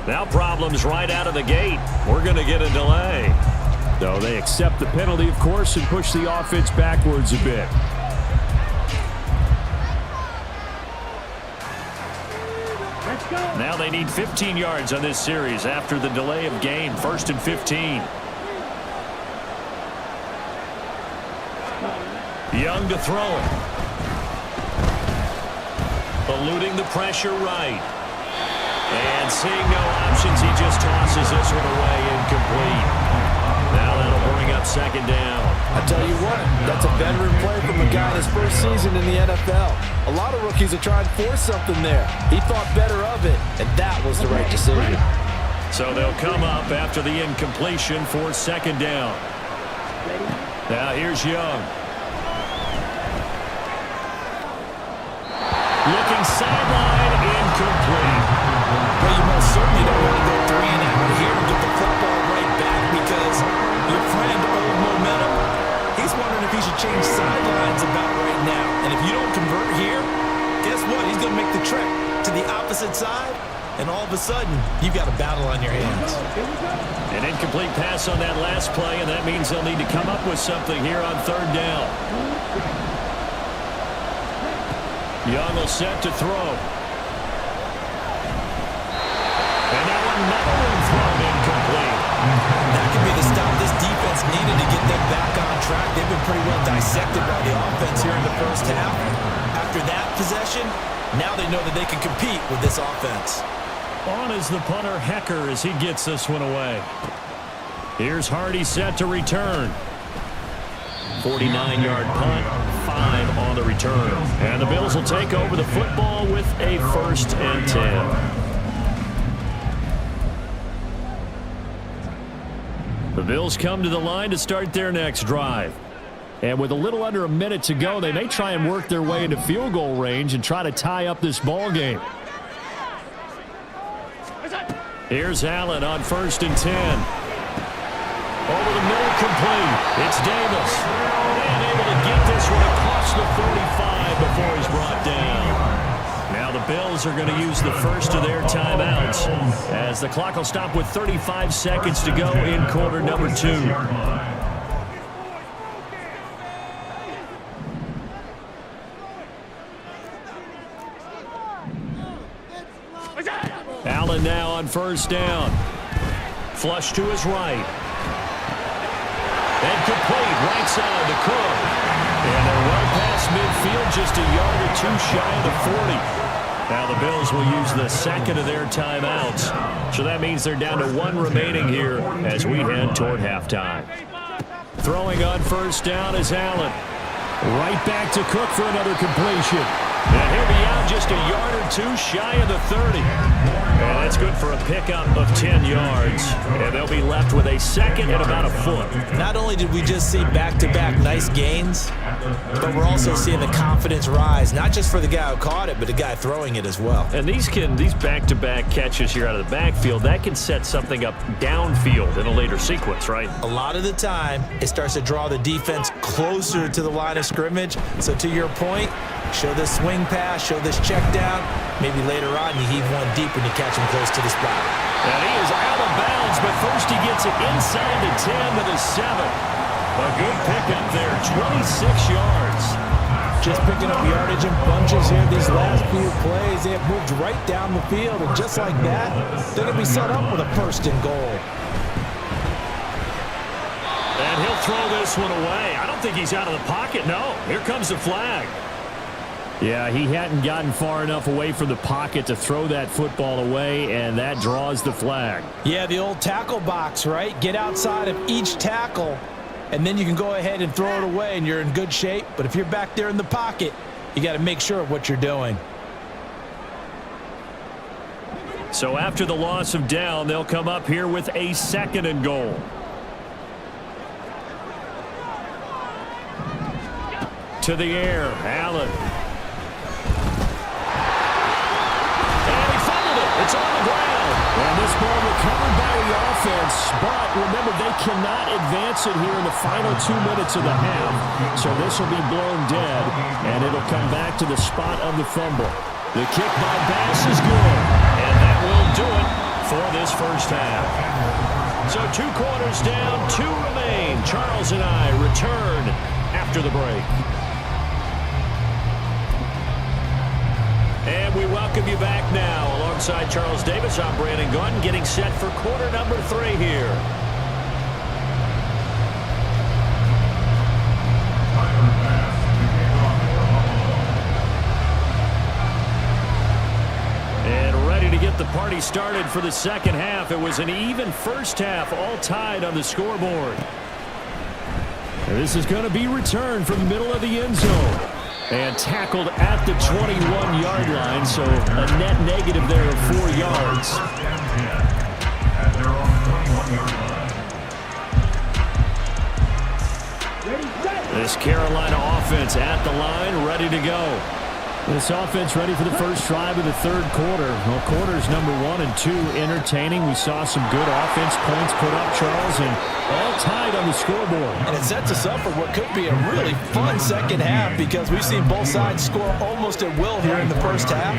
Now problems right out of the gate. We're going to get a delay. So they accept the penalty, of course, and push the offense backwards a bit. Now they need 15 yards on this series after the delay of game. 1st and 15. Young to throw it. Eluding the pressure right. And seeing no options, he just tosses this one away incomplete. Now that'll bring up 2nd down. I tell you what, that's a veteran play from a guy in his first season in the NFL. A lot of rookies are trying to force something there. He thought better of it, and that was the right decision. So they'll come up after the incompletion for 2nd down. Now here's Young. Looking sideline, incomplete. Well, you most certainly don't want to go 3 and out here and get the football right back because your friend owed momentum. He's wondering if he should change sidelines about right now. And if you don't convert here, guess what? He's going to make the trek to the opposite side, and all of a sudden, you've got a battle on your hands. An incomplete pass on that last play, and that means they'll need to come up with something here on 3rd down. Young will set to throw. And now another one thrown incomplete. That could be the stop this defense needed to get them back on track. They've been pretty well dissected by the offense here in the first half. After that possession, now they know that they can compete with this offense. On is the punter Hecker as he gets this one away. Here's Hardy set to return. 49-yard punt, 5 on the return. And the Bills will take over the football with a 1st and 10. The Bills come to the line to start their next drive. And with a little under a minute to go, they may try and work their way into field goal range and try to tie up this ball game. Here's Allen on 1st and 10. Over the middle, complete. It's Davis. And able to get this one across the 45 before he's brought down. Now the Bills are going to use the first of their timeouts as the clock will stop with 35 seconds to go in quarter number 2. Allen now on 1st down. Flush to his right. And complete right side to Cook. And they're well past midfield, just a yard or 2 shy of the 40. Now the Bills will use the 2nd of their timeouts. So that means they're down to 1 remaining here as we head toward halftime. Throwing on 1st down is Allen. Right back to Cook for another completion. And he'll be out just a yard or 2 shy of the 30. And that's good for a pickup of 10 yards. And they'll be left with a 2nd and about a foot. Not only did we just see back-to-back nice gains, but we're also seeing the confidence rise, not just for the guy who caught it, but the guy throwing it as well. And these back-to-back catches here out of the backfield, that can set something up downfield in a later sequence, right? A lot of the time, it starts to draw the defense closer to the line of scrimmage. So to your point, show this swing pass, show this check down. Maybe later on you heave one deep when you catch him close to the spot. And he is out of bounds, but first he gets it inside the 10 to the 7. A good pickup there, 26 yards. Just picking up yardage in bunches here these last few plays. They have moved right down the field, and just like that, they're going to be set up with a 1st and goal. And he'll throw this one away. I don't think he's out of the pocket, no. Here comes the flag. Yeah, he hadn't gotten far enough away from the pocket to throw that football away, and that draws the flag. Yeah, the old tackle box, right? Get outside of each tackle, and then you can go ahead and throw it away, and you're in good shape. But if you're back there in the pocket, you got to make sure of what you're doing. So after the loss of down, they'll come up here with a 2nd and goal. To the air, Allen. It's on the ground. And this ball recovered by the offense, but remember, they cannot advance it here in the final 2 minutes of the half. So this will be blown dead, and it'll come back to the spot of the fumble. The kick by Bass is good. And that will do it for this first half. So 2 quarters down, 2 remain. Charles and I return after the break. And we welcome you back now. Alongside Charles Davis, I'm Brandon Gaudin, getting set for quarter number 3 here. And ready to get the party started for the second half. It was an even first half, all tied on the scoreboard. And this is going to be returned from the middle of the end zone. And tackled at the 21-yard line, so a net negative there of 4 yards. This Carolina offense at the line, ready to go. This offense ready for the first drive of the third quarter. Well, quarters number 1 and 2 entertaining. We saw some good offense points put up, Charles, and all tied on the scoreboard. And it sets us up for what could be a really fun second half because we've seen both sides score almost at will here in the first half.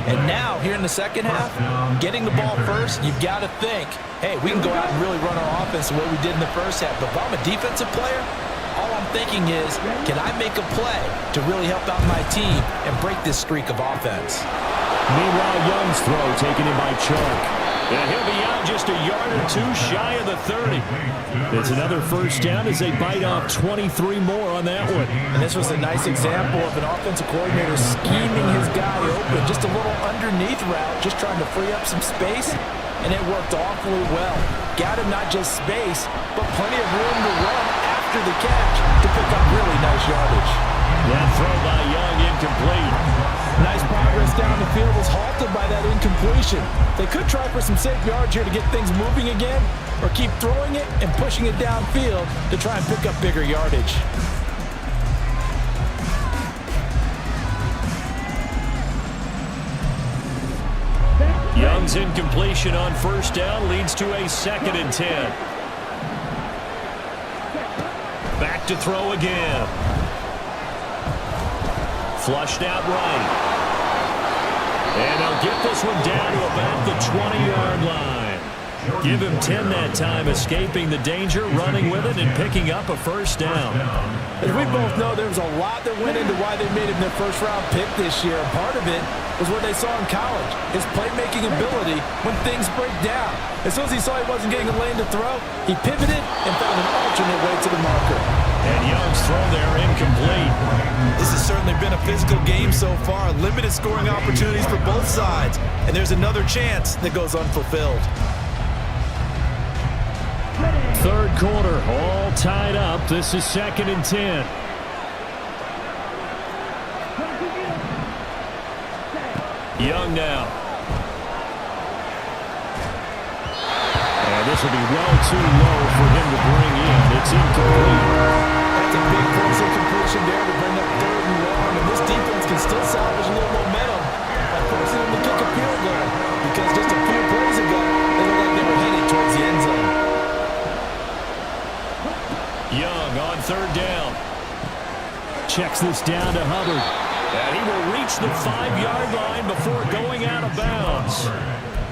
And now, here in the second half, getting the ball first, you've got to think, hey, we can go out and really run our offense the way we did in the first half. But if I'm a defensive player, all I'm thinking is, can I make a play to really help out my team and break this streak of offense? Meanwhile, Young's throw taken in by Chark. And he'll be out just a yard or 2 shy of the 30. It's another first down as they bite off 23 more on that one. And this was a nice example of an offensive coordinator scheming his guy open. Just a little underneath route, just trying to free up some space. And it worked awfully well. Got him not just space, but plenty of room to run after the catch to pick up really nice yardage. That throw by Young incomplete. Nice progress down the field was halted by that incompletion. They could try for some safe yards here to get things moving again, or keep throwing it and pushing it downfield to try and pick up bigger yardage. Young's incompletion on first down leads to a 2nd and 10. Back to throw again. Flushed out right. And they'll get this one down to about the 20-yard line. Give him 10 that time, escaping the danger, running with it, and picking up a first down. As we both know, there was a lot that went into why they made him their first-round pick this year. Part of it was what they saw in college, his playmaking ability when things break down. As soon as he saw he wasn't getting a lane to throw, he pivoted and found an alternate way to the marker. And Young's throw there incomplete. This has certainly been a physical game so far. Limited scoring opportunities for both sides. And there's another chance that goes unfulfilled. Third quarter, all tied up. This is 2nd and 10. Young now. And this will be well too low for him to bring in. It's incomplete. That's a big force of completion there to bring up 3rd and long. And this defense can still salvage a little momentum by forcing them to kick a field goal. Because just a few plays ago, they looked like they were headed towards the end zone. Young on 3rd down. Checks this down to Hubbard. And he will reach the 5-yard line before going out of bounds.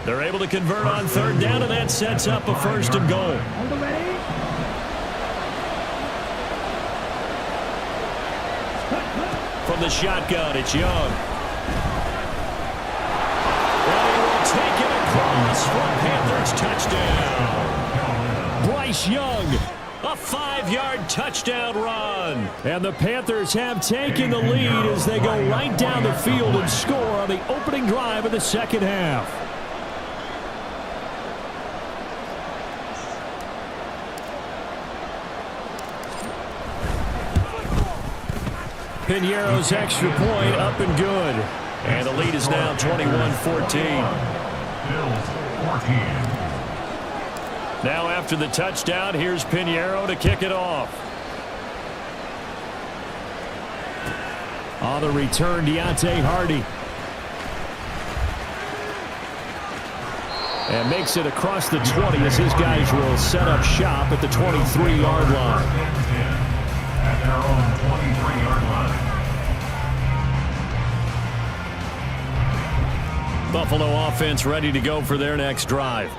They're able to convert on 3rd down, and that sets up a 1st and goal. From the shotgun, it's Young. And he will take it across for Panthers touchdown. Bryce Young. A 5-yard touchdown run. And the Panthers have taken the lead as they go right down the field and score on the opening drive of the second half. Piñeiro's extra point up and good. And the lead is now 21-14. Now after the touchdown, here's Piñeiro to kick it off. On the return, Deontay Hardy. And makes it across the 20 as his guys will set up shop at the 23-yard line. At their own 23-yard line. Buffalo offense ready to go for their next drive.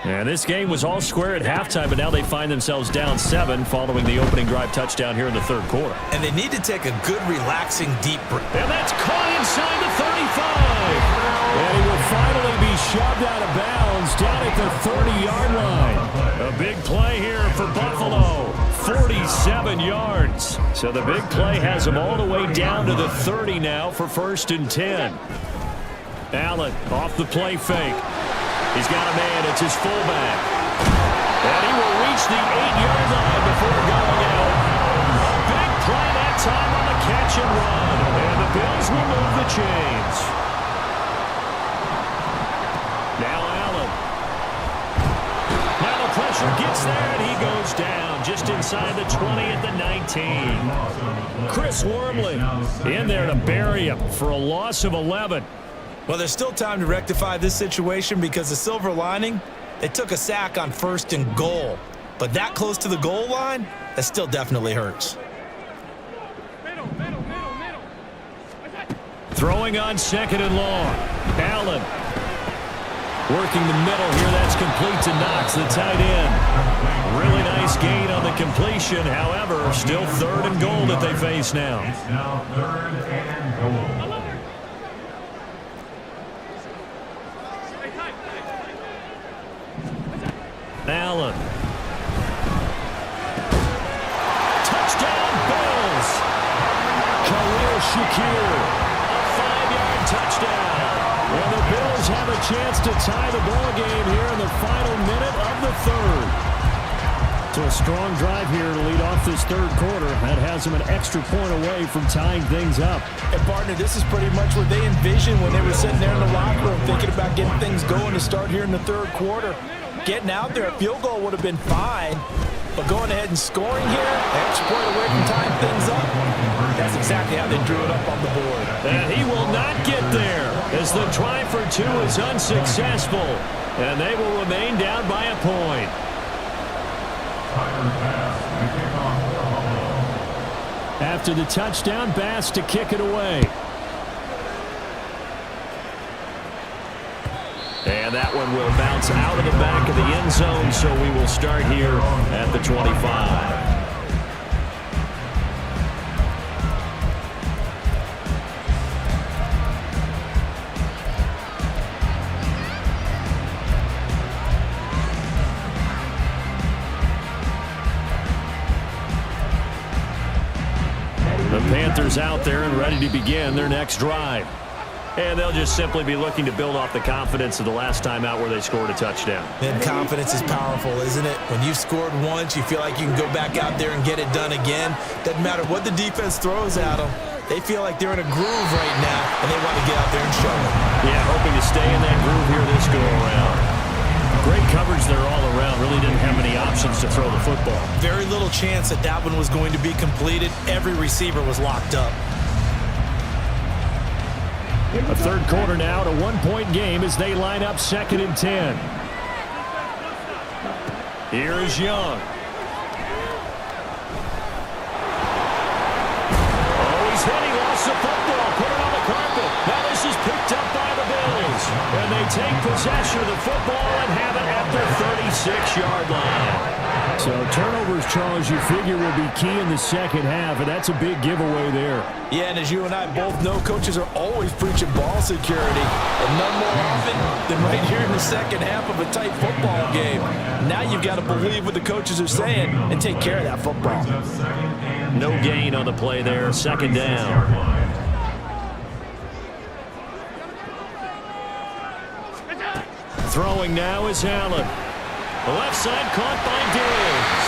And this game was all square at halftime, but now they find themselves down 7 following the opening drive touchdown here in the third quarter. And they need to take a good, relaxing, deep breath. And that's caught inside the 35. And he will finally be shoved out of bounds down at the 30-yard line. A big play here for Buffalo. 47 yards. So the big play has them all the way down to the 30 now for 1st and 10. Allen off the play fake. He's got a man. It's his fullback. And he will reach the 8-yard line before going out. Big play that time on the catch and run. And the Bills will move the chains. Now Allen. Now the pressure gets there, and he goes down just inside the 20 at the 19. Chris Wormley in there to bury him for a loss of 11. Well, there's still time to rectify this situation because the silver lining, they took a sack on 1st and goal. But that close to the goal line, that still definitely hurts. Throwing on 2nd and long. Allen working the middle here. That's complete to Knox, the tight end. Really nice gain on the completion. However, still 3rd and goal that they face now. It's now 3rd and goal. Allen. Touchdown, Bills. Khalil Shakir. A 5-yard touchdown. And the Bills have a chance to tie the ball game here in the final minute of the 3rd. So a strong drive here to lead off this 3rd quarter. That has them an extra point away from tying things up. And, partner, this is pretty much what they envisioned when they were sitting there in the locker room thinking about getting things going to start here in the 3rd quarter. Getting out there, a field goal would have been fine, but going ahead and scoring here, extra point away from tying things up, that's exactly how they drew it up on the board. And he will not get there as the try for 2 is unsuccessful, and they will remain down by a point. After the touchdown, Bass to kick it away. And that one will bounce out of the back of the end zone, so we will start here at the 25. The Panthers out there and ready to begin their next drive. And they'll just simply be looking to build off the confidence of the last time out where they scored a touchdown. And confidence is powerful, isn't it? When you've scored once, you feel like you can go back out there and get it done again. Doesn't matter what the defense throws at them. They feel like they're in a groove right now, and they want to get out there and show them. Yeah, hoping to stay in that groove here this go-around. Great coverage there all around. Really didn't have many options to throw the football. Very little chance that that one was going to be completed. Every receiver was locked up. A 3rd quarter now, a 1-point game as they line up 2nd and 10. Here is Young. Oh, he's hit. He lost the football. Put it on the carpet. Now this is picked up by the Bills. And they take possession of the football and have it at their 36-yard line. So turnovers, Charles, you figure will be key in the 2nd half, and that's a big giveaway there. Yeah, and as you and I both know, coaches are always preaching ball security, and none more often than right here in the 2nd half of a tight football game. Now you've got to believe what the coaches are saying and take care of that football. No gain on the play there. 2nd down. Throwing now is Allen. The left side caught by Diggs.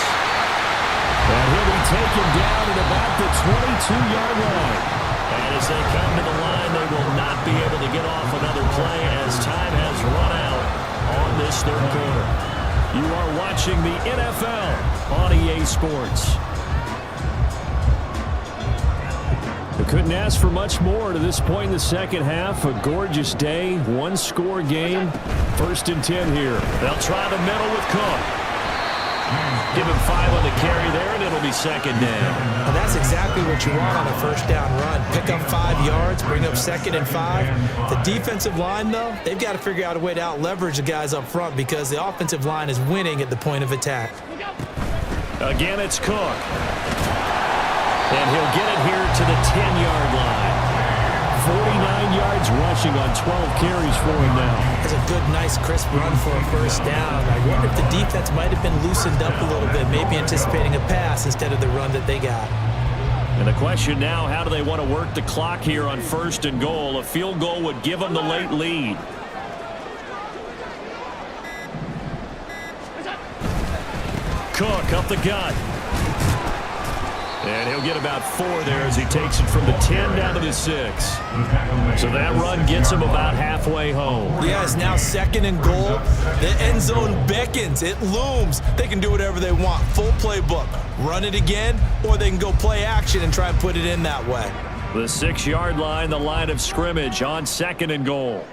And he'll be taken down at about the 22-yard line. And as they come to the line, they will not be able to get off another play as time has run out on this 3rd quarter. You are watching the NFL on EA Sports. They couldn't ask for much more to this point in the 2nd half. A gorgeous day, 1-score game. 1st and 10 here. They'll try the middle with Cook. Give him 5 on the carry there, and it'll be second down. And that's exactly what you want on a first down run. Pick up 5 yards, bring up 2nd and 5. The defensive line, though, they've got to figure out a way to out-leverage the guys up front because the offensive line is winning at the point of attack. Again, it's Cook. And he'll get it here to the 10-yard line. 49 yards rushing on 12 carries for him now. That's a good, nice, crisp run for a first down. I wonder if the defense might have been loosened up a little bit, maybe anticipating a pass instead of the run that they got. And the question now, how do they want to work the clock here on 1st and goal? A field goal would give them the late lead. Cook up the gut. And he'll get about 4 there as he takes it from the 10 down to the 6. So that run gets him about halfway home. Yeah, it's now 2nd and goal. The end zone beckons. It looms. They can do whatever they want. Full playbook. Run it again, or they can go play action and try and put it in that way. The 6-yard line, the line of scrimmage on 2nd and goal.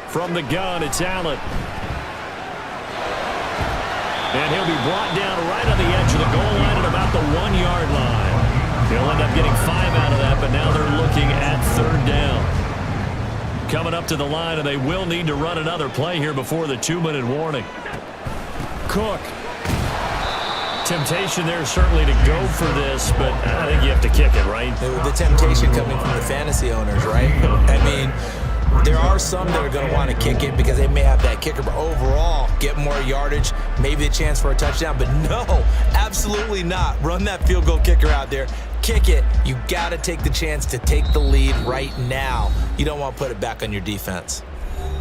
From the gun, it's Allen. And he'll be brought down right on the edge of the goal line at about the 1-yard line. He'll end up getting 5 out of that, but now they're looking at 3rd down. Coming up to the line, and they will need to run another play here before the 2-minute warning. Cook. Temptation there certainly to go for this, but I think you have to kick it, right? The temptation coming from the fantasy owners, right? I mean, there are some that are going to want to kick it because they may have that kicker, but overall, get more yardage, maybe a chance for a touchdown. But no, absolutely not. Run that field goal kicker out there. Kick it. You got to take the chance to take the lead right now. You don't want to put it back on your defense.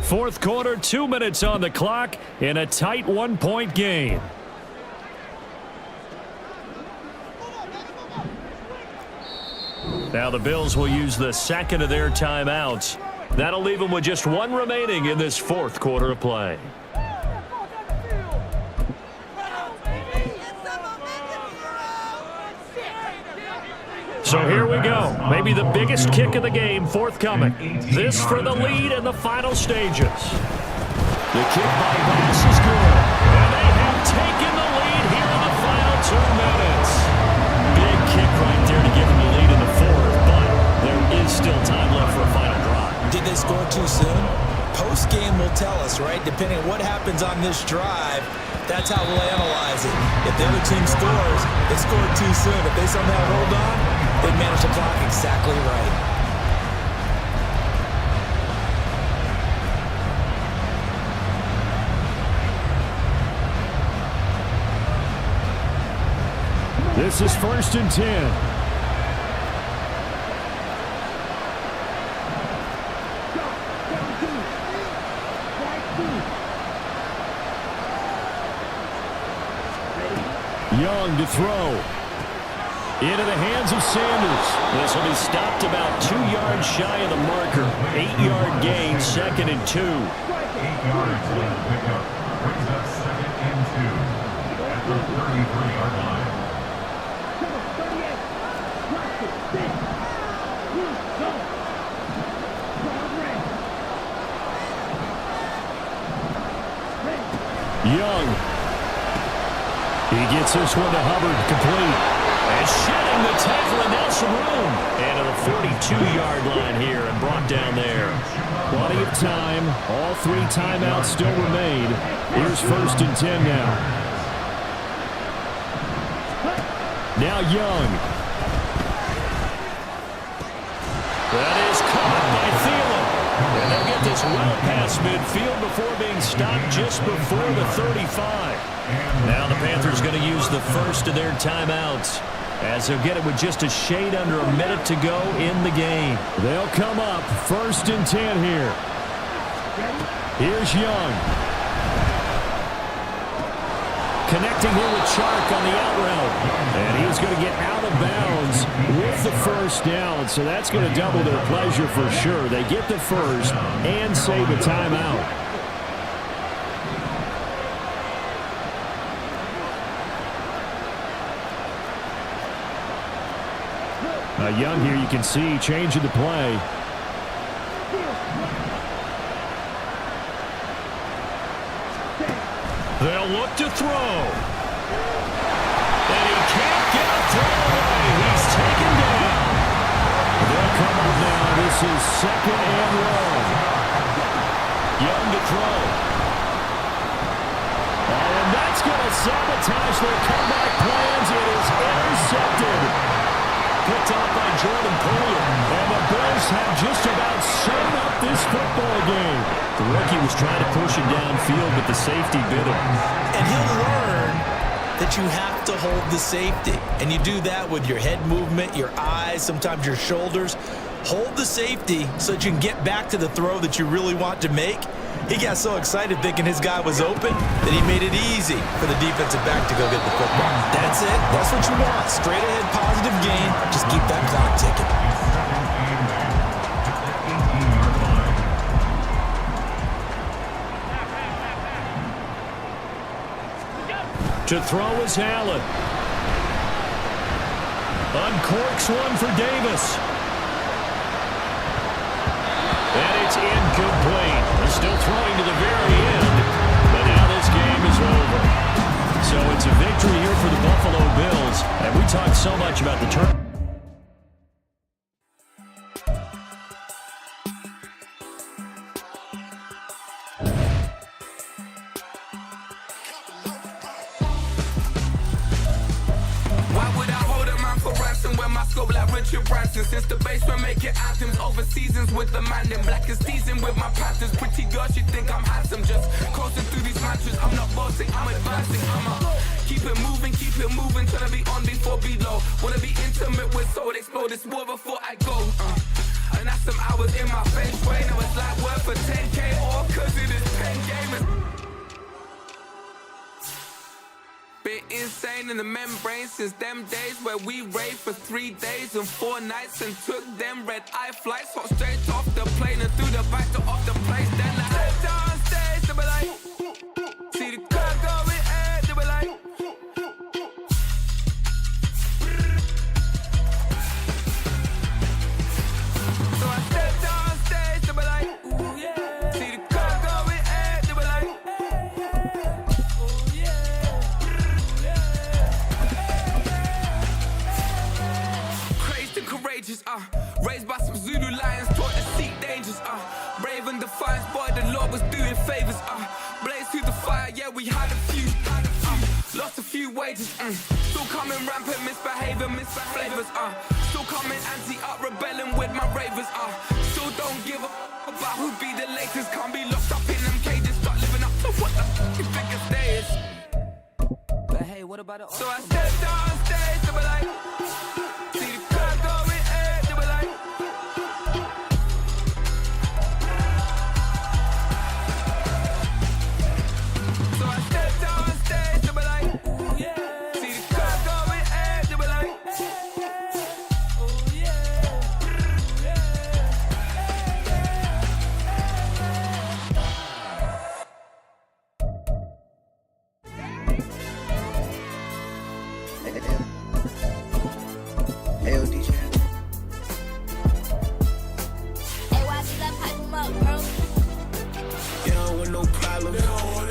4th quarter, 2 minutes on the clock in a tight 1-point game. Now the Bills will use the 2nd of their timeouts. That'll leave them with just 1 remaining in this 4th quarter of play. So here we go. Maybe the biggest kick of the game forthcoming. This for the lead in the final stages. The kick by Bass is good. And they have taken the lead here in the final 2 minutes. Big kick right there to give them the lead in the 4th, but there is still time left for a final drive. Did they score too soon? Post-game will tell us, right? Depending on what happens on this drive, that's how we'll analyze it. If the other team scores, they scored too soon. If they somehow hold on, they manage the clock exactly right. This is 1st and 10. Young to throw. Into the hands of Sanders. This will be stopped about 2 yards shy of the marker. 8-yard gain, 2nd and 2. 8 yards on the pickup. Brings up 2nd and 2 at the 33-yard line. Young. He gets this one to Hubbard, complete. And shedding the tackle, and now some room. And to the 42-yard line here and brought down there. Plenty of time. All 3 timeouts still remain. Here's 1st and 10 now. Now Young. That is caught by Thielen. And they'll get this well past midfield before being stopped just before the 35. Now the Panthers going to use the 1st of their timeouts, as they'll get it with just a shade under a minute to go in the game. They'll come up 1st and 10 here. Here's Young. Connecting here with Chark on the out route. And he's going to get out of bounds with the 1st down. So that's going to double their pleasure for sure. They get the 1st and save a timeout. Young here, you can see, changing the play. They'll look to throw. And he can't get a throw away. He's taken down. They'll come up now. This is 2nd and 1. Young to throw. Oh, and that's going to sabotage their comeback plans. It is intercepted. Picked off by Jordan Poyer. And the Bills have just about sewn up this football game. The rookie was trying to push him downfield, but the safety bit him. And he'll learn that you have to hold the safety. And you do that with your head movement, your eyes, sometimes your shoulders. Hold the safety so that you can get back to the throw that you really want to make. He got so excited thinking his guy was open that he made it easy for the defensive back to go get the football. That's it. That's what you want. Straight ahead, positive gain. Just keep that clock ticking. To throw is Allen. Uncorks one for Davis. And it's incomplete. They're still throwing to the very end, but now this game is over. So it's a victory here for the Buffalo Bills, and we talked so much about the turn. Since the basement making anthems over seasons with the man in black is seasoned with my Panthers. Pretty girl, she think I'm handsome. Just coasting through these mantras. I'm not bossing, I'm advancing. Keep it moving, trying to be on before below. Wanna be intimate with soul, explode this war before I go. And that's some hours in my face way. Now it's like work for 10K or cause it is pen game. Been insane in the membrane since them days where we raved for 3 days and 4 nights and took them red-eye flights, hot straight off the plane and through the back door of the place. Then I stepped on stage, they were like, see the crowd going ahead, they were like, so I stepped on stage, they were like, ooh yeah, see the crowd going ahead, they were like, ooh yeah. Courageous, raised by some Zulu lions, taught to seek dangers, brave and defiant, boy, the Lord was doing favors, blaze through the fire, yeah, we had a few, lost a few wages, still coming rampant, misbehavior, flavors, still coming anti-up, rebelling with my ravers, still don't give a about who be the latest, can't be locked up in them cages, start living up to what the biggest day is. But hey, what about it? So I stepped on stage, they were like, see the crowd going ahead, they were like, so I stepped on stage, they were like, ooh yeah, see the crowd going ahead, they were like, oh yeah, Hey, DJ. Hey, why should I pipe him up, bro? You don't want no problems.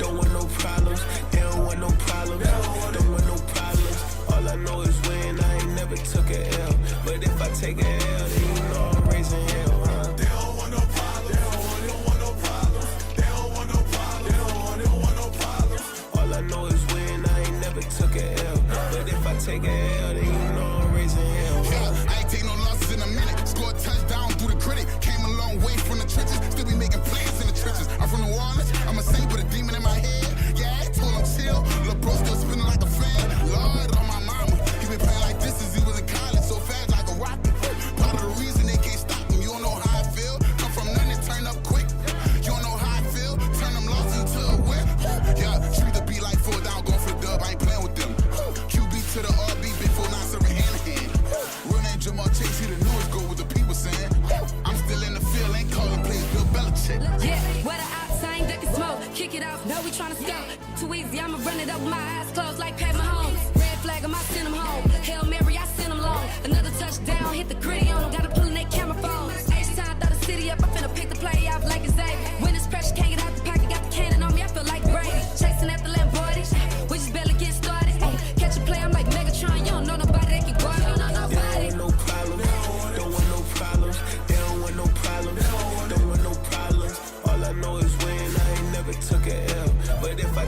Don't want no problems. They don't want no problems. Don't want no problems. All I know is when I ain't never took a L. But if I take a L, then you know I'm raising hell, huh? They don't want no problems. They don't want no problems. They don't want no problems. They don't want no problems. All I know is when I ain't never took a L. But if I take a L, then you know I'm raising hell, huh? I ain't take no losses in a minute. Scored touchdown through the critic. Came a long way from the trenches. Still be making plays in the trenches. I'm from New Orleans. I'm a saint with a demon in my head. Yeah, I told him chill. Lil' bro still spinning like a fan. Lord on my mama. He been playing like this since he was in college. So fast like a rocket. Part of the reason they can't stop him. You don't know how I feel. Come from nothing and turn up quick. You don't know how I feel. Turn them losses into a whip. Yeah, treat the beat like 4 down. Going for the dub. I ain't playing with them. QB to the RB. Big 4-9 serving hand in hand. Real name Jamal Chase. He the newest goal with the people saying. I'm still in the field. Ain't calling plays Bill Belichick. Yeah, where the outside that can smoke. Kick it off, no, we tryna scout. Too easy, I'ma run it up with my eyes closed like Pat Mahomes. Red flag, I send him home. Hail Mary, I send him long. Another touchdown, hit the gritty on him. Gotta pull in their camera phones. H-time, throw the city up. I finna pick the play off like it's Xavier. When it's pressure, can't get out the pocket. Got the cannon on me, I feel like Brady. Chasing after Lambo.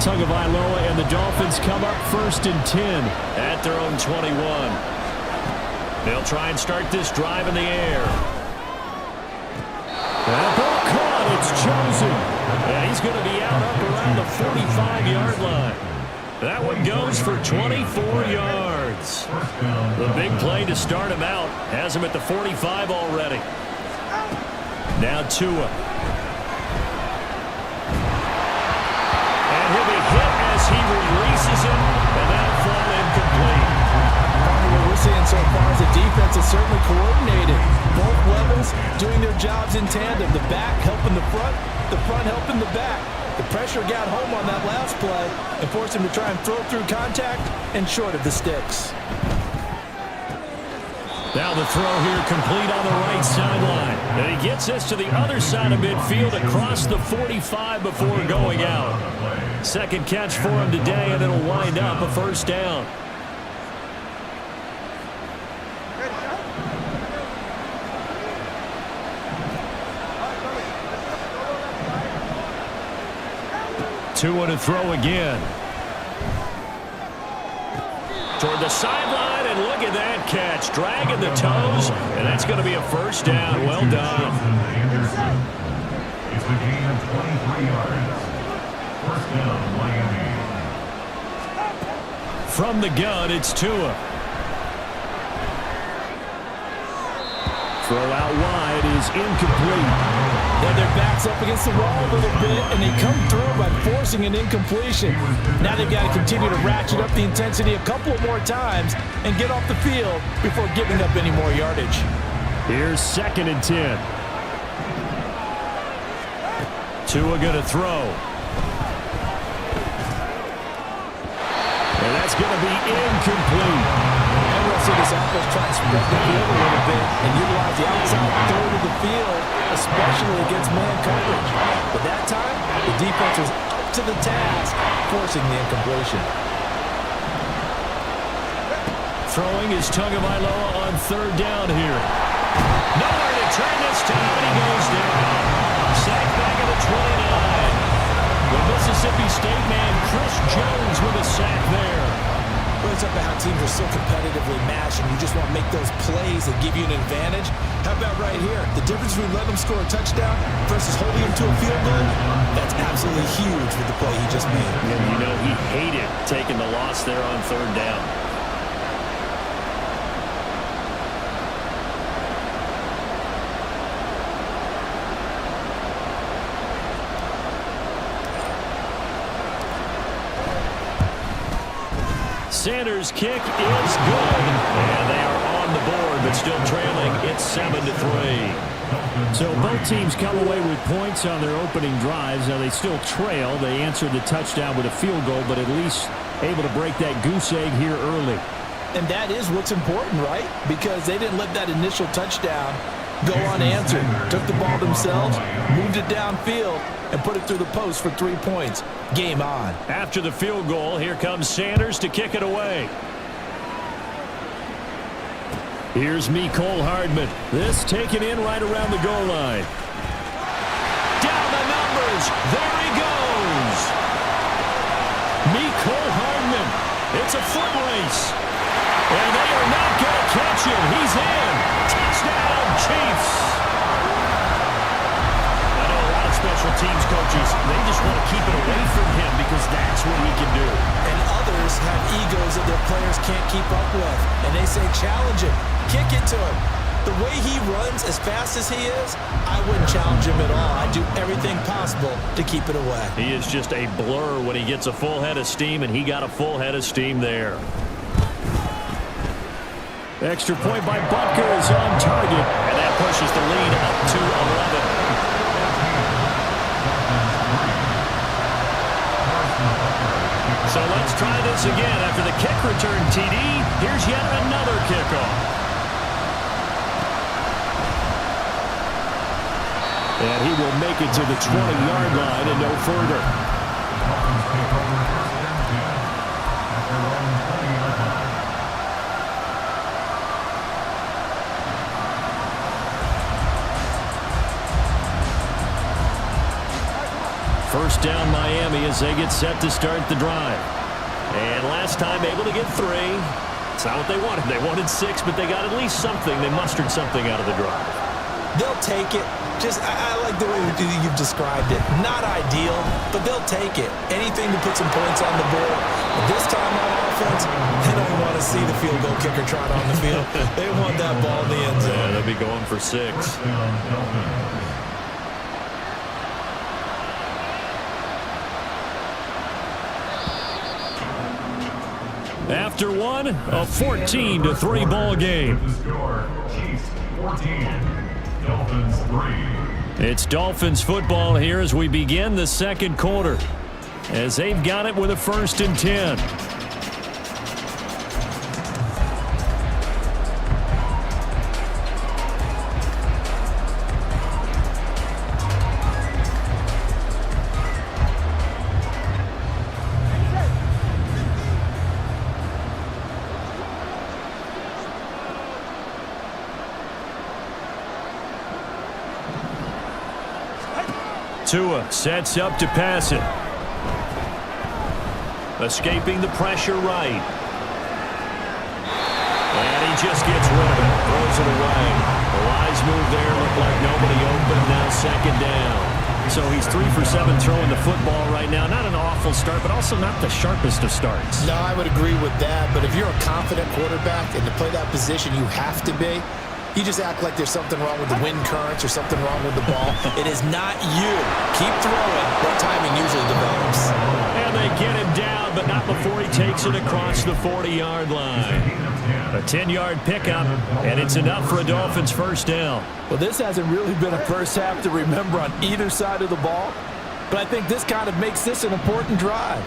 Tagovailoa and the Dolphins come up 1st and 10 at their own 21. They'll try and start this drive in the air. That ball caught. It's chosen. And he's going to be out up around the 45-yard line. That one goes for 24 yards. The big play to start him out has him at the 45 already. Now Tua. And he'll be hit as he releases him, and that'll fall incomplete. What we're seeing so far is the defense is certainly coordinated. Both levels doing their jobs in tandem. The back helping the front helping the back. The pressure got home on that last play and forced him to try and throw through contact and short of the sticks. Now the throw here complete on the right sideline. And he gets this to the other side of midfield across the 45 before going out. Second catch for him today, and it'll wind up a first down. Tua to throw again. Toward the sideline, and look at that catch. Dragging the toes, and that's going to be a first down. Well done. It's a gain of 23 yards. First down, Miami. From the gun, it's Tua. Throw out wide is incomplete. Now their back's up against the wall a little bit, and they come through by forcing an incompletion. Now they've got to continue to ratchet up the intensity a couple more times and get off the field before giving up any more yardage. Here's 2nd and 10. Tua going to throw. And that's going to be incomplete. And we'll see this offense try and spread the field a little bit and utilize the outside third of the field, especially against man coverage. But that time, the defense was up to the task, forcing the incompletion. Throwing is Tagovailoa on 3rd down here. Nowhere to turn this time, and he goes down. Sacked back at the 29. The Mississippi State man, Chris Jones, with a sack there. Well, it's up to how teams are so competitively matched, and you just want to make those plays that give you an advantage. How about right here? The difference between letting them score a touchdown versus holding them to a field goal, that's absolutely huge with the play he just made. And you know he hated taking the loss there on 3rd down. Sanders' kick is good. And they are on the board, but still trailing. It's 7-3. So both teams come away with points on their opening drives. Now they still trail. They answered the touchdown with a field goal, but at least able to break that goose egg here early. And that is what's important, right? Because they didn't let that initial touchdown go unanswered. Took the ball themselves, moved it downfield, and put it through the post for 3 points. Game on. After the field goal, here comes Sanders to kick it away. Here's Mecole Hardman. This taken in right around the goal line. Down the numbers. There he goes. Mecole Hardman. It's a foot race. And they are not going to catch him. He's in. Touchdown, Chiefs. I know a lot of special teams coaches, they just want to keep it away from him because that's what he can do. And others have egos that their players can't keep up with. And they say, challenge him. Kick it to him. The way he runs as fast as he is, I wouldn't challenge him at all. I'd do everything possible to keep it away. He is just a blur when he gets a full head of steam, and he got a full head of steam there. Extra point by Butker is on target. And that pushes the lead up to 11. So let's try this again. After the kick return TD, here's yet another kickoff. And he will make it to the 20-yard line and no further. First down Miami as they get set to start the drive. And last time able to get 3. It's not what they wanted. They wanted 6, but they got at least something. They mustered something out of the drive. They'll take it. I like the way you've described it. Not ideal, but they'll take it. Anything to put some points on the board. But this time on offense, they don't want to see the field goal kicker trot on the field. They want that ball in the end zone. Yeah, they'll be going for 6. After one, a 14-3 ball game. The score, Chiefs 14, Dolphins 3. It's Dolphins football here as we begin the second quarter, as they've got it with a 1st and 10. Tua sets up to pass it. Escaping the pressure right. And he just gets rid of it. Throws it away. The wise move there. Looked like nobody open. Now 2nd down. So he's 3 for 7 throwing the football right now. Not an awful start, but also not the sharpest of starts. No, I would agree with that. But if you're a confident quarterback and to play that position, you have to be. You just act like there's something wrong with the wind currents or something wrong with the ball. It is not you. Keep throwing. That timing usually develops. And they get him down, but not before he takes it across the 40-yard line. A 10-yard pickup, and it's enough for a Dolphins 1st down. Well, this hasn't really been a first half to remember on either side of the ball, but I think this kind of makes this an important drive.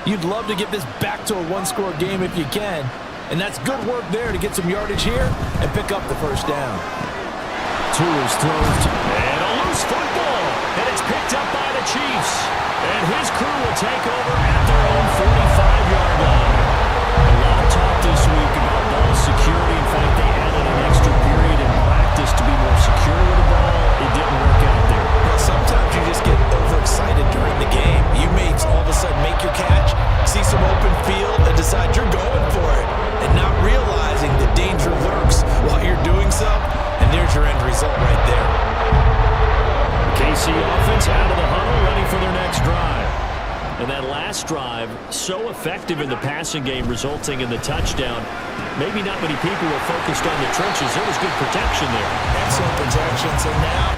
You'd love to get this back to a 1-score game if you can, and that's good work there to get some yardage here and pick up the 1st down. Tua's throws, and a loose football, and it's picked up by the Chiefs. And his crew will take over at their own 45-yard line. A lot of talk this week about ball security. In fact, they added an extra period in practice to be more secure with the ball. It didn't work out there. Well, sometimes you just get overexcited during the game. You may all of a sudden make your catch, see some open field, and decide you're going for it, and not realizing the danger lurks while you're doing so, and there's your end result right there. KC offense out of the huddle, ready for their next drive. And that last drive, so effective in the passing game, resulting in the touchdown. Maybe not many people were focused on the trenches. There was good protection there. Excellent protection, so now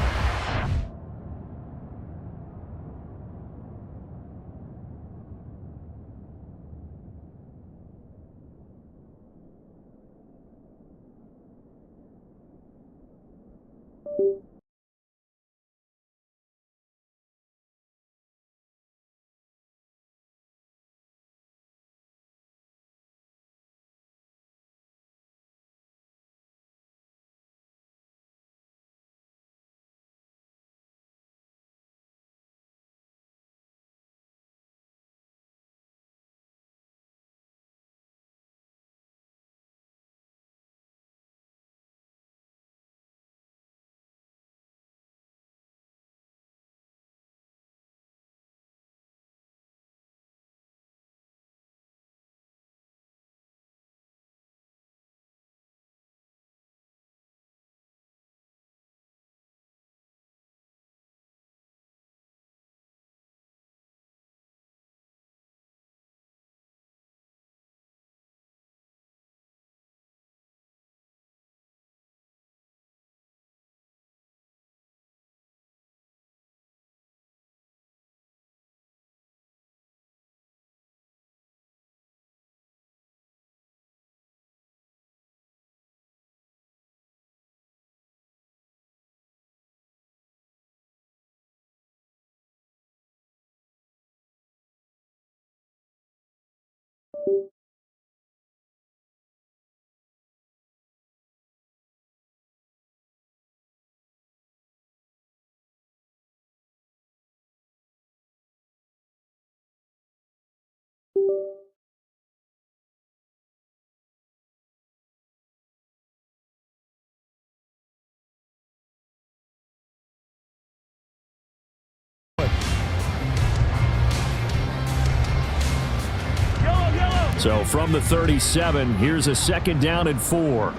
So from the 37, here's a 2nd down and 4.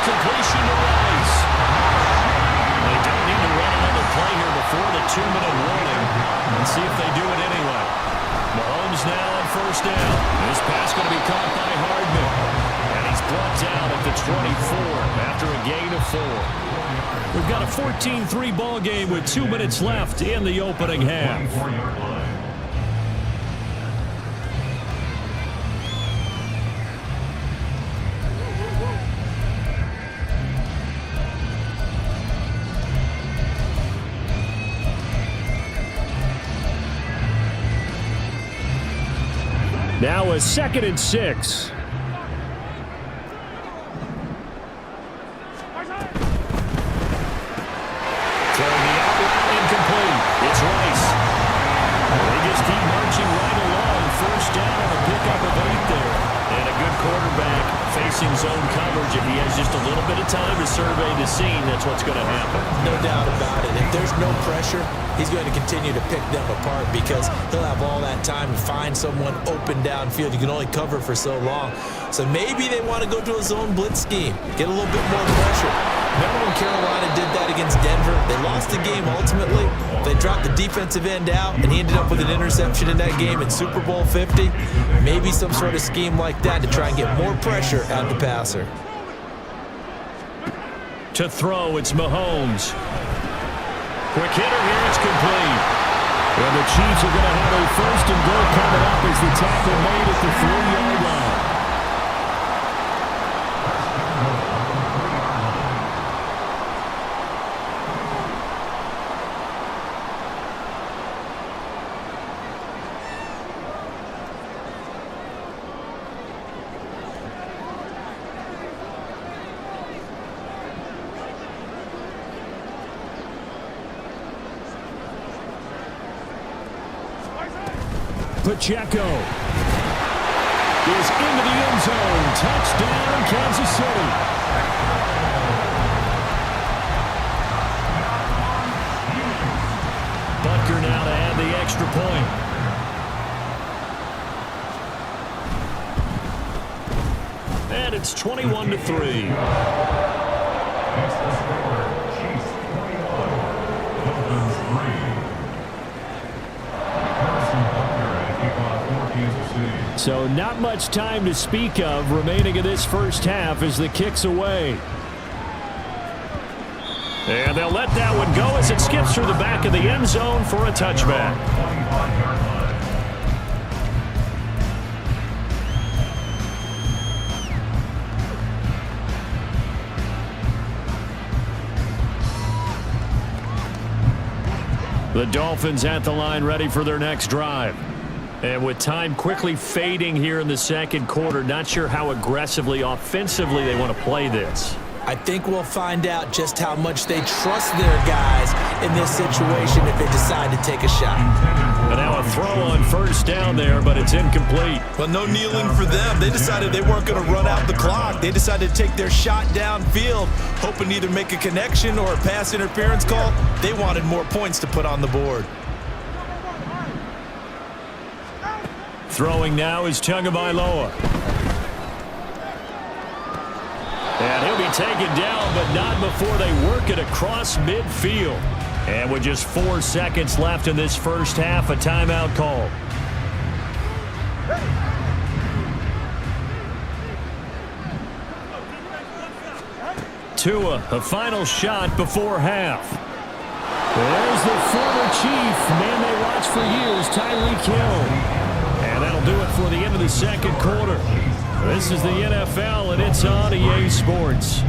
Completion to Rice. They don't need to run another play here before the 2-minute warning. Let's see if they do it anyway. Mahomes now on 1st down. This pass going to be caught by Hardman. And he's brought down at the 24 after a gain of 4. We've got a 14-3 ball game with 2 minutes left in the opening half. Now a 2nd and 6. It's Rice. They just keep marching right along. 1st down on a pickup of 8 there. And a good quarterback facing zone coverage. If he has just a little bit of time to survey the scene, that's what's going to happen. No doubt about it. If there's no pressure, he's going to continue to pick them apart because he'll have all that time to find someone open downfield. You can only cover for so long. So maybe they want to go to a zone blitz scheme, get a little bit more pressure. Remember when Carolina did that against Denver? They lost the game ultimately. They dropped the defensive end out, and he ended up with an interception in that game in Super Bowl 50. Maybe some sort of scheme like that to try and get more pressure at the passer. To throw, it's Mahomes. Quick hitter here, it's complete. And the Chiefs are going to have a 1st and goal coming up as the tackle made at the 3-yard line. Pacheco is into the end zone. Touchdown, Kansas City. Butker now to add the extra point. And it's 21-3. So not much time to speak of remaining in this 1st half as the kick's away. And they'll let that one go as it skips through the back of the end zone for a touchback. The Dolphins at the line ready for their next drive. And with time quickly fading here in the 2nd quarter, not sure how aggressively, offensively they want to play this. I think we'll find out just how much they trust their guys in this situation if they decide to take a shot. And now a throw on 1st down there, but it's incomplete. Well, no kneeling for them. They decided they weren't going to run out the clock. They decided to take their shot downfield, hoping to either make a connection or a pass interference call. They wanted more points to put on the board. Throwing now is Tagovailoa. And he'll be taken down, but not before they work it across midfield. And with just 4 seconds left in this 1st half, a timeout call. Tua, a final shot before half. There's the former Chief, man they watched for years, Tyreek Hill. And that'll do it for the end of the 2nd quarter. This is the NFL, and it's on EA Sports.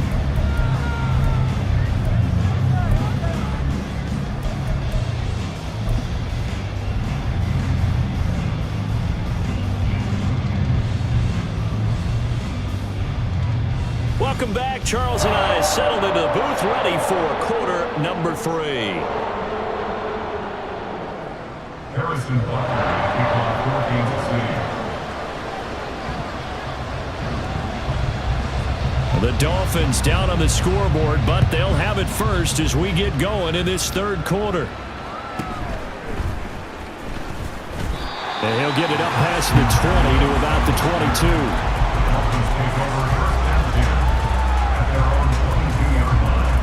Welcome back. Charles and I settled into the booth, ready for quarter number 3. Harrison Butker, kickoff for Kansas City. The Dolphins down on the scoreboard, but they'll have it first as we get going in this 3rd quarter. And he'll get it up past the 20 to about the 22. Dolphins take over first down here at their own 22-yard line.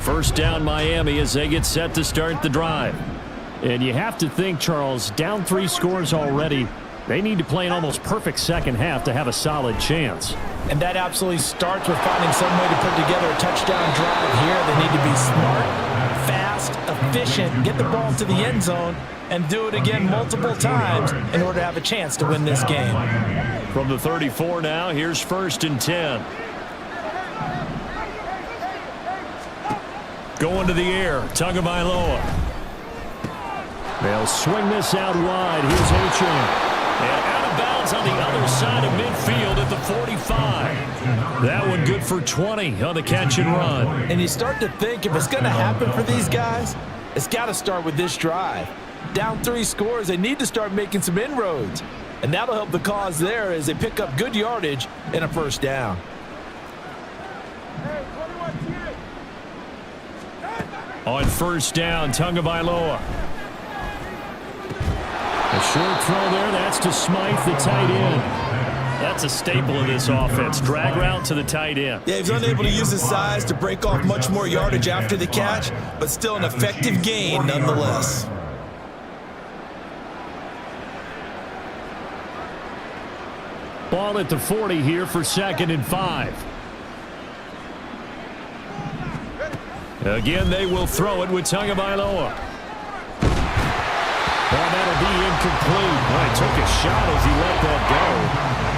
First down Miami as they get set to start the drive. And you have to think, Charles, down 3 scores already. They need to play an almost perfect second half to have a solid chance. And that absolutely starts with finding some way to put together a touchdown drive here. They need to be smart, fast, efficient, get the ball to the end zone, and do it again multiple times in order to have a chance to win this game. From the 34 now, here's 1st and 10. Going to the air, Tagovailoa. They'll swing this out wide. Here's Achane. And out of bounds on the other side of midfield at the 45. That one good for 20 on the catch and run. And you start to think if it's going to happen for these guys, it's got to start with this drive. Down 3 scores, they need to start making some inroads. And that'll help the cause there as they pick up good yardage and a first down. On first down, Tagovailoa. A short throw there, that's to Smythe, the tight end. That's a staple of this offense. Drag route to the tight end. Yeah, he's unable to use his size to break off much more yardage after the catch, but still an effective gain nonetheless. Ball at the 40 here for 2nd and 5. Again, they will throw it with Tagovailoa. Well, that'll be incomplete. Boy, he took a shot as he let that go.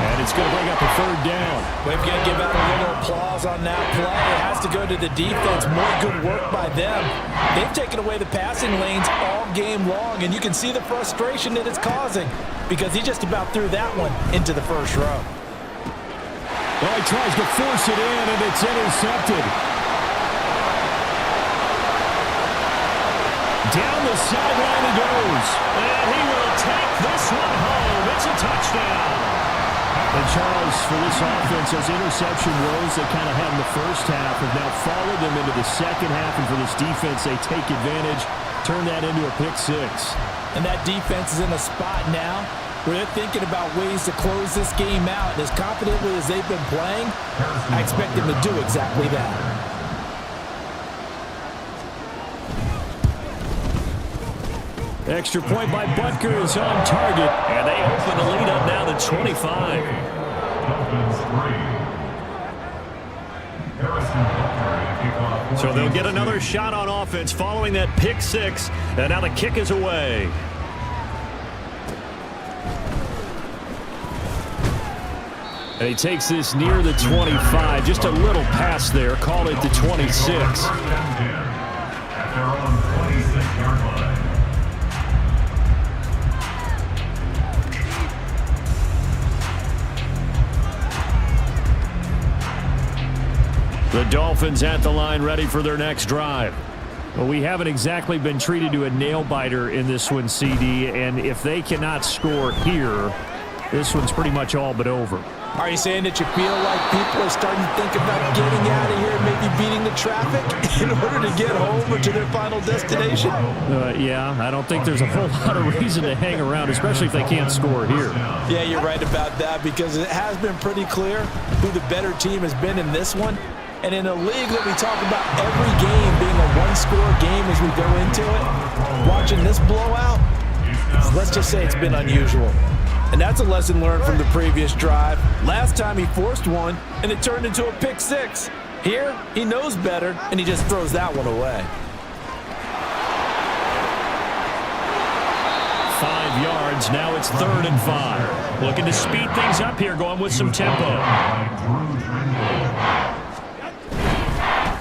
And it's going to bring up a 3rd down. We've got to give out a little applause on that play. It has to go to the defense. More good work by them. They've taken away the passing lanes all game long, and you can see the frustration that it's causing because he just about threw that one into the first row. Well, he tries to force it in, and it's intercepted. Down the sideline he goes. And he will take this one home. It's a touchdown. And Charles, for this offense, those interception woes they kind of had in the first half have now followed them into the second half. And for this defense, they take advantage, turn that into a pick 6. And that defense is in a spot now where they're thinking about ways to close this game out. And as confidently as they've been playing, I expect them to do exactly that. Extra point by Butker is on target. And they open the lead up now to 25. So they'll get another shot on offense following that pick 6. And now the kick is away. And he takes this near the 25. Just a little pass there. Call it the 26. At their own 26-yard line. The Dolphins at the line ready for their next drive. Well, we haven't exactly been treated to a nail-biter in this one, CD, and if they cannot score here, this one's pretty much all but over. Are you saying that you feel like people are starting to think about getting out of here and maybe beating the traffic in order to get home or to their final destination? Yeah, I don't think there's a whole lot of reason to hang around, especially if they can't score here. Yeah, you're right about that because it has been pretty clear who the better team has been in this one. And in a league that we talk about every game being a one-score game as we go into it, watching this blowout, let's just say it's been unusual. And that's a lesson learned from the previous drive. Last time he forced one, and it turned into a pick 6. Here, he knows better, and he just throws that one away. 5 yards, now it's 3rd and 5. Looking to speed things up here, going with some tempo.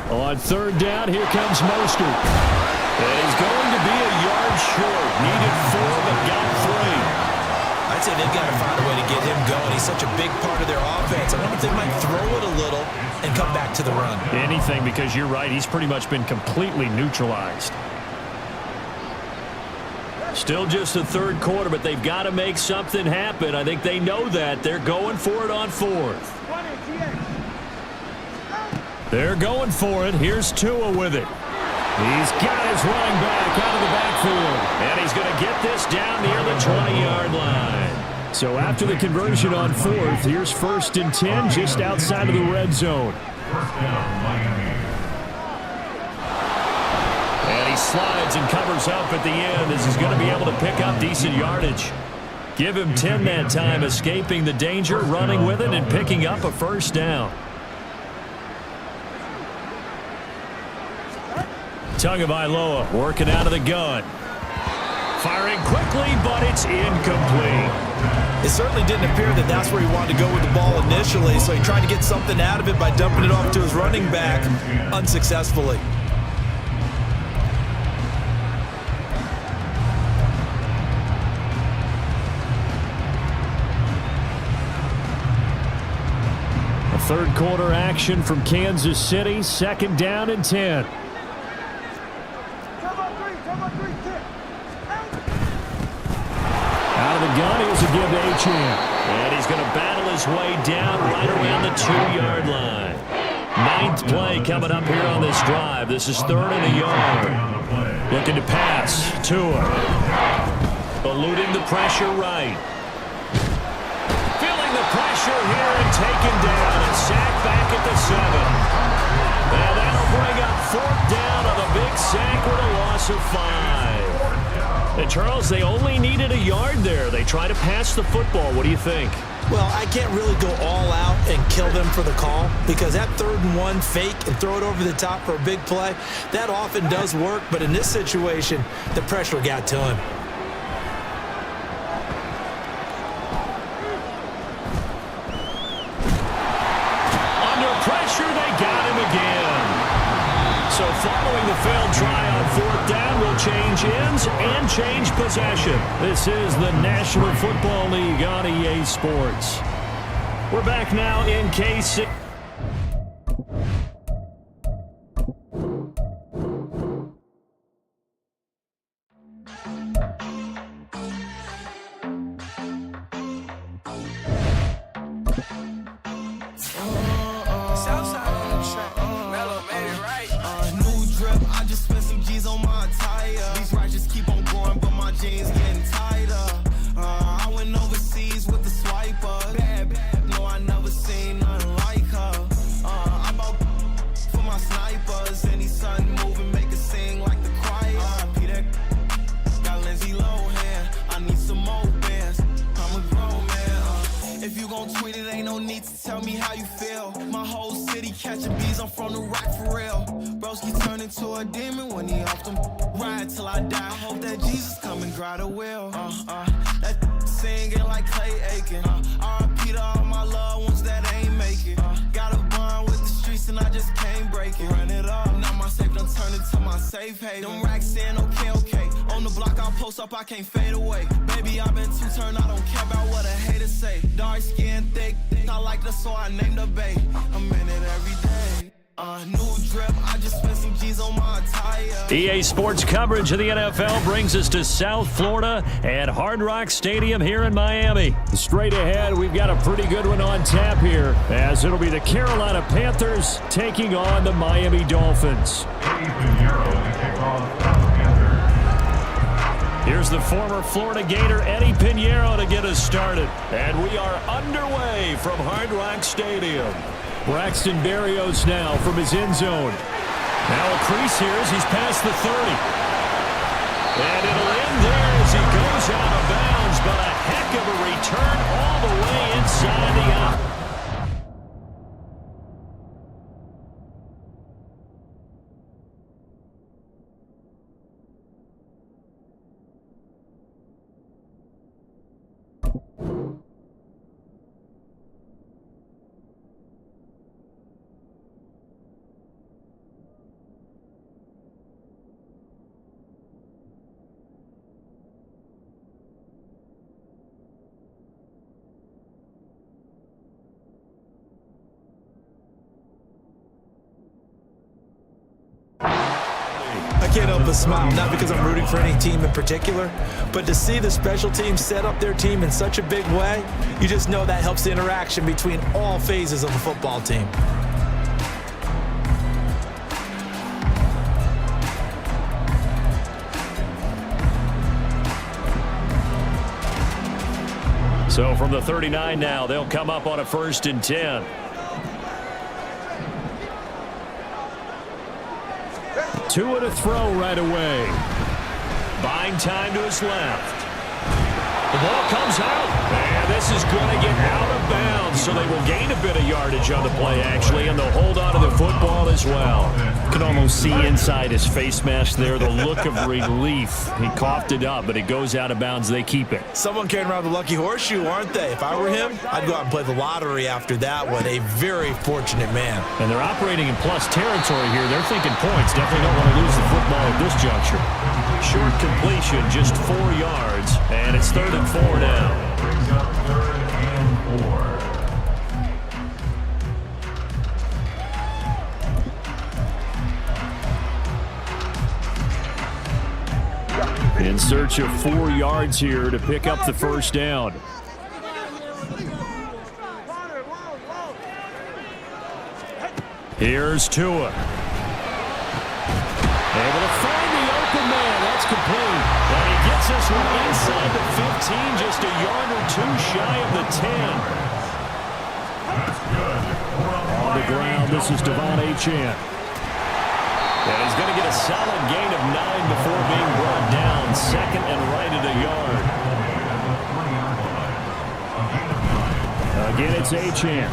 On 3rd down, here comes Mostert. And he's going to be a yard short. Needed 4, but got 3. I'd say they've got to find a way to get him going. He's such a big part of their offense. I wonder if they might throw it a little and come back to the run. Anything, because you're right. He's pretty much been completely neutralized. Still just the 3rd quarter, but they've got to make something happen. I think they know that. They're going for it on 4th. They're going for it. Here's Tua with it. He's got his running back out of the backfield. And he's going to get this down near the 20-yard line. So after the conversion on fourth, here's 1st and 10 just outside of the red zone. And he slides and covers up at the end as he's going to be able to pick up decent yardage. Give him 10 that time, escaping the danger, running with it, and picking up a first down. Tagovailoa working out of the gun. Firing quickly, but it's incomplete. It certainly didn't appear that that's where he wanted to go with the ball initially, so he tried to get something out of it by dumping it off to his running back unsuccessfully. A third quarter action from Kansas City, 2nd down and 10. Out of the gun, here's a give to Achane. And he's going to battle his way down right around the 2-yard line. 9th play coming up here on this drive. This is 3rd and a yard. Looking to pass. Tua. Eluding the pressure right. Feeling the pressure here and taken down and sacked back at the 7. And that'll bring up 4th down on the big sack with a loss of 5. And, Charles, they only needed a yard there. They try to pass the football. What do you think? Well, I can't really go all out and kill them for the call because that 3rd and 1 fake and throw it over the top for a big play, that often does work. But in this situation, the pressure got to him. Under pressure, they got him again. So following the failed try on 4th down, will change ends and change possession. This is the National Football League on EA Sports. We're back now in KC. I can't fade away. Baby, I've been too turned, I don't care about what a hater say. Dark skin, thick, I like the so I named the bay. I'm in it every day. New drip, I just spent some G's on my attire. EA Sports coverage of the NFL brings us to South Florida at Hard Rock Stadium here in Miami. Straight ahead, we've got a pretty good one on tap here, as it'll be the Carolina Panthers taking on the Miami Dolphins. Here's the former Florida Gator Eddie Pinheiro to get us started. And we are underway from Hard Rock Stadium. Braxton Berrios now from his end zone. Now a crease here as he's past the 30. And it'll end there as he goes out of bounds, but a heck of a return all the way inside the out. I can't help but smile, not because I'm rooting for any team in particular, but to see the special teams set up their team in such a big way, you just know that helps the interaction between all phases of a football team. So from the 39 now, they'll come up on a 1st and 10. Tua to throw right away. Buying time to his left. The ball comes out, and this is going to get out of bounds, so they will gain a bit of yardage on the play, actually, and they'll hold on to the football as well. You can almost see inside his face mask there the look of relief. He coughed it up, but it goes out of bounds. They keep it. Someone carrying around the lucky horseshoe, aren't they? If I were him, I'd go out and play the lottery after that one. A very fortunate man. And they're operating in plus territory here. They're thinking points. Definitely don't want to lose the football at this juncture. Short completion, just 4 yards, and it's 3rd and 4 now. Brings up 3rd and 4. In search of 4 yards here to pick up the 1st down. Here's Tua. Able to find the open man. That's complete. And he gets this one inside the 15, just a yard or 2 shy of the 10. On the ground, this is Devon Achane. And he's going to get a solid gain of 9 before being brought down. 2nd and right at a yard. Again, it's Achane.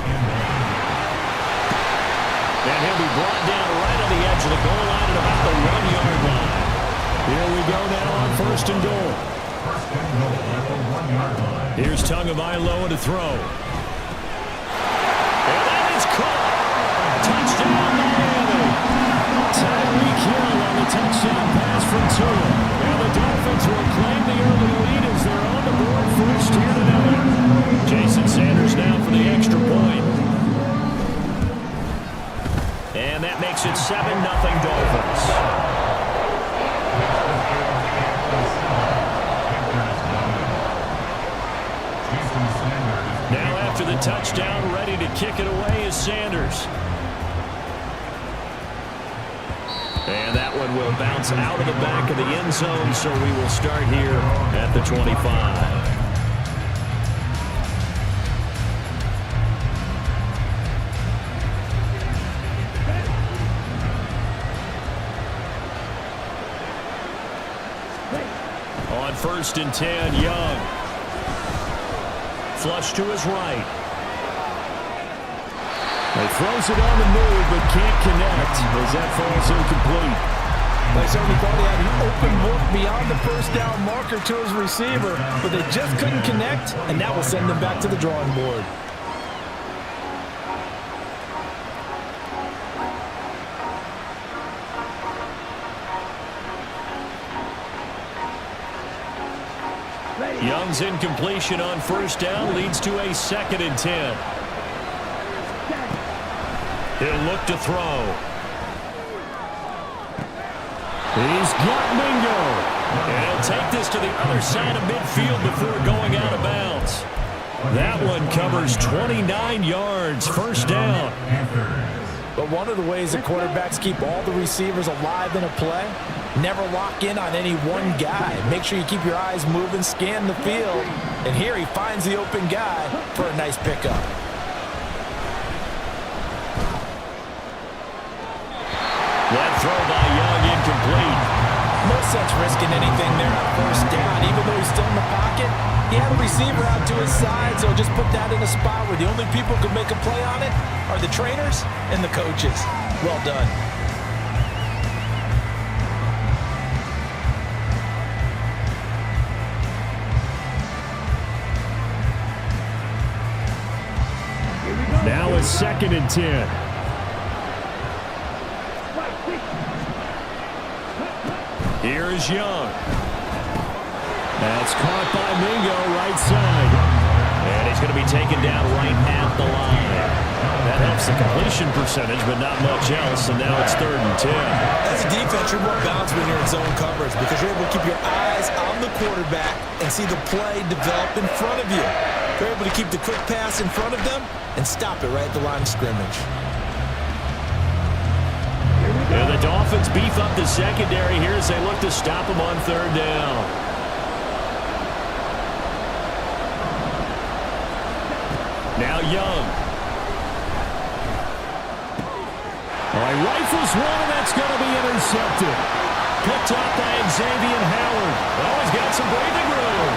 And he'll be brought down right on the edge of the goal line at about the 1-yard line. Here we go now on 1st and goal. Here's Tagovailoa to throw. And that is caught. Touchdown, Miami. Tyreek Hill on the touchdown pass from Tua. And the Dolphins will claim the early lead as they're on the board first here tonight. Jason Sanders now for the extra point. And that makes it 7-0 Dolphins. Now after the touchdown, ready to kick it away is Sanders. And that one will bounce out of the back of the end zone, so we will start here at the 25. On 1st and 10, Young. Flush to his right. He throws it on the move, but can't connect as that falls incomplete. They certainly thought he had an open look beyond the 1st down marker to his receiver, but they just couldn't connect, and that will send them back to the drawing board. Young's incompletion on 1st down leads to a 2nd and 10. He'll look to throw. He's got Mingo. And he'll take this to the other side of midfield before going out of bounds. That one covers 29 yards, 1st down. But one of the ways that quarterbacks keep all the receivers alive in a play, never lock in on any one guy. Make sure you keep your eyes moving, scan the field. And here he finds the open guy for a nice pickup. That throw by Young incomplete. No sense risking anything there on 1st down. Even though he's still in the pocket, he had a receiver out to his side, so just put that in a spot where the only people who can make a play on it are the trainers and the coaches. Well done. Now it's 2nd and 10. Here is Young. That's caught by Mingo, right side. And he's going to be taken down right at the line. That helps the completion percentage, but not much else, and now it's 3rd and 10. As a defense, you're more balanced when you're in zone coverage because you're able to keep your eyes on the quarterback and see the play develop in front of you. You're able to keep the quick pass in front of them and stop it right at the line of scrimmage. And the Dolphins beef up the secondary here as they look to stop him on 3rd down. Now Young. All right, rifles one, and that's going to be intercepted. Picked up by Xavier Howard. Oh, he's got some breathing room.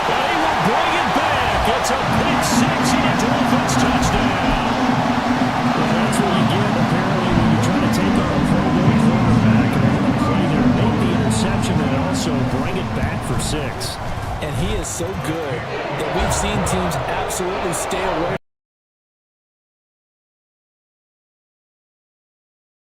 But he will bring it back. It's a pick six, and a Dolphins touchdown. Well, that's what you get, apparently, when you try to take on a Pro Bowl quarterback. And on the play there, make the interception and also bring it back for 6. And he is so good that we've seen teams absolutely stay away